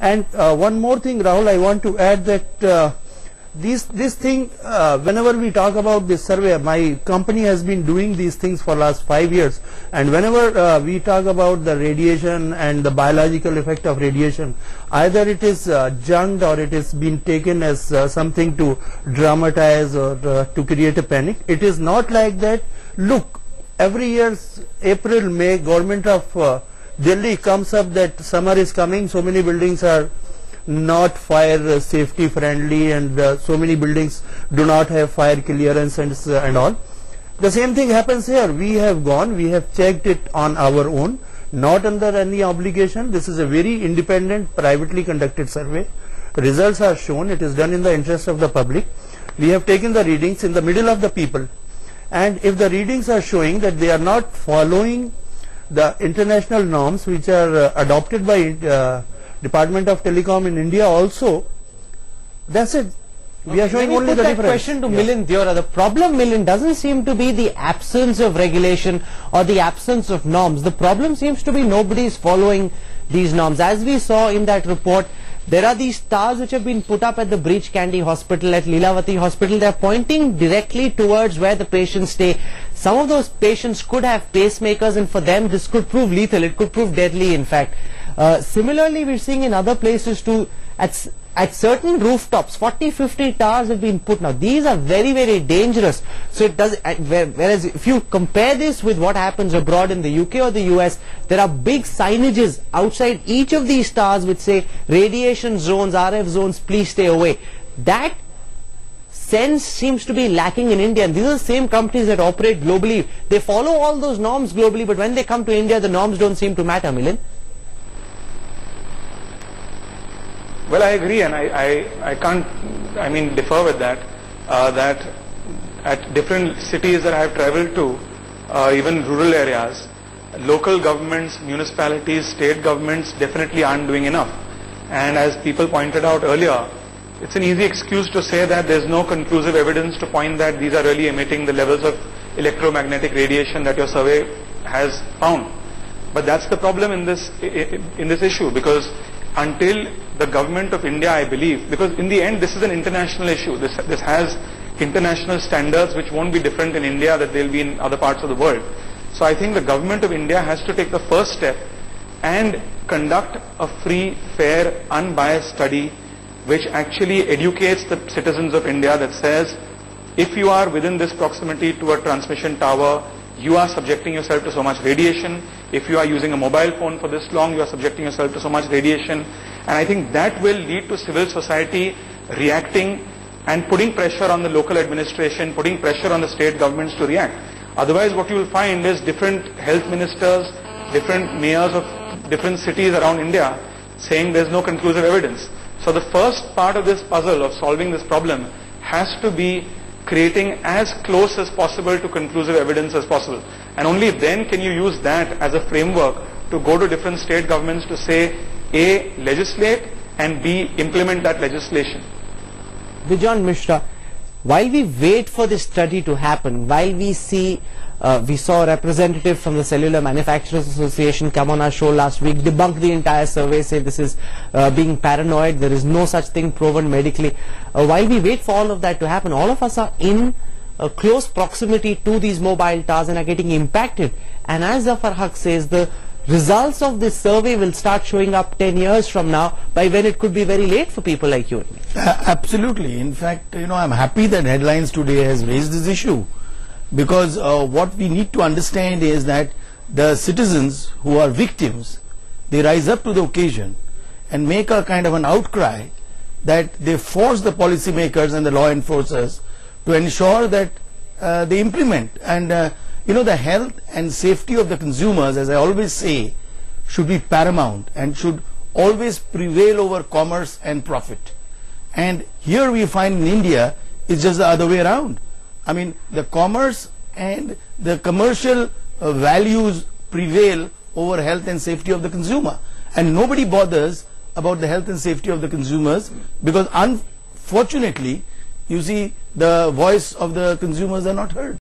And one more thing, Rahul, I want to add that this thing, whenever we talk about this survey, my company has been doing these things for last 5 years, and whenever we talk about the radiation and the biological effect of radiation, either it is junked or it is been taken as something to dramatize or to create a panic. It is not like that. Look, every year April, May, government of Delhi comes up that summer is coming, so many buildings are not fire safety friendly, and so many buildings do not have fire clearance and all. The same thing happens here. We have gone, we have checked it on our own, not under any obligation. This is a very independent, privately conducted survey. Results are shown. It is done in the interest of the public. We have taken the readings in the middle of the people, and if the readings are showing that they are not following the international norms which are adopted by Department of Telecom in India also, that's it. We are showing only the difference. Question to Milind Deora. The problem, Milind, doesn't seem to be the absence of regulation or the absence of norms. The problem seems to be nobody is following these norms. As we saw in that report, there are these stars which have been put up at the Breach Candy Hospital, at Lilavati Hospital. They are pointing directly towards where the patients stay. Some of those patients could have pacemakers, and for them this could prove lethal. It could prove deadly, in fact. Similarly, we're seeing in other places too, at certain rooftops, 40-50 towers have been put. Now, these are very, very dangerous. So it does. Whereas if you compare this with what happens abroad in the UK or the US, there are big signages outside each of these towers which say radiation zones, RF zones, please stay away. That sense seems to be lacking in India, and these are the same companies that operate globally. They follow all those norms globally, but when they come to India, the norms don't seem to matter, Milind. Well, I agree, and I can't, differ with that, that at different cities that I have traveled to, even rural areas, local governments, municipalities, state governments definitely aren't doing enough. And as people pointed out earlier, it's an easy excuse to say that there's no conclusive evidence to point that these are really emitting the levels of electromagnetic radiation that your survey has found. But that's the problem in this issue, because until the government of India, I believe, because in the end this is an international issue. This has international standards which won't be different in India that they'll be in other parts of the world. So I think the government of India has to take the first step and conduct a free, fair, unbiased study which actually educates the citizens of India, that says if you are within this proximity to a transmission tower, you are subjecting yourself to so much radiation. If you are using a mobile phone for this long, you are subjecting yourself to so much radiation. And I think that will lead to civil society reacting and putting pressure on the local administration, putting pressure on the state governments to react. Otherwise, what you will find is different health ministers, different mayors of different cities around India saying there's no conclusive evidence. So the first part of this puzzle of solving this problem has to be creating as close as possible to conclusive evidence as possible. And only then can you use that as a framework to go to different state governments to say, A, legislate, and B, implement that legislation. Bijan Mishra, while we wait for this study to happen, while we saw a representative from the Cellular Manufacturers Association come on our show last week, debunk the entire survey, say this is being paranoid, there is no such thing proven medically. While we wait for all of that to happen, all of us are in close proximity to these mobile towers and are getting impacted. And as Zafar Haq says, the results of this survey will start showing up 10 years from now, by when it could be very late for people like you and me. Absolutely. In fact, I'm happy that Headlines today has raised this issue, because what we need to understand is that the citizens who are victims, they rise up to the occasion and make a kind of an outcry that they force the policymakers and the law enforcers to ensure that they implement. And the health and safety of the consumers, as I always say, should be paramount and should always prevail over commerce and profit. And here we find in India it's just the other way around. I mean, the commerce and the commercial values prevail over health and safety of the consumer, and nobody bothers about the health and safety of the consumers, because unfortunately, you see, the voice of the consumers are not heard.